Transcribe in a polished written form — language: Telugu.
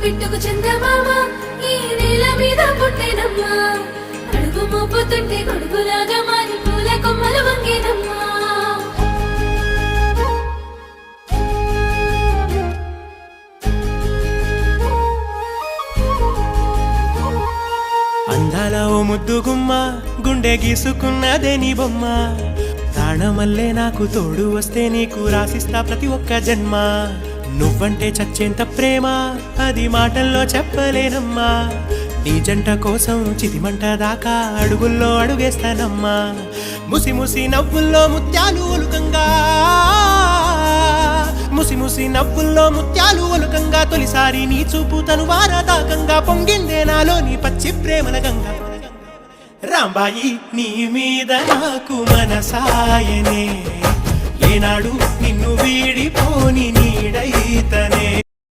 పిట్టుకు చందమామ ఈ నేల మీద పుట్టేనమ్మా అడుగు మోపుతుంటే గొడుగులాగా మారి పూల కొమ్మలు వంగేనమ్మా అందాల ఓ ముద్దు గుమ్మ గుండె గీసుకున్నదే నీ బొమ్మ ప్రాణమల్లే నాకు తోడు వస్తే నీకు రాసిస్తా ప్రతి ఒక్క జన్మ నువ్వంటే చచ్చేంత ప్రేమ అది మాటల్లో చెప్పలేనమ్మా నీ జంట కోసం చితిమంట దాకా అడుగుల్లో అడుగేస్తానమ్మా ముసి ముసి నవ్వుల్లో ముత్యాలు ఒలుకంగా ముసి ముసి నవ్వుల్లో ముత్యాలు ఒలుకంగా తొలిసారి నీ చూపు తను వారదాకంగా పొంగిందే నాలో నీ పచ్చి ప్రేమల గంగా రాంబాయి నీ మీద నాకు మనసాయనే ఏనాడు నిన్ను వీడిపోని నీడైతనే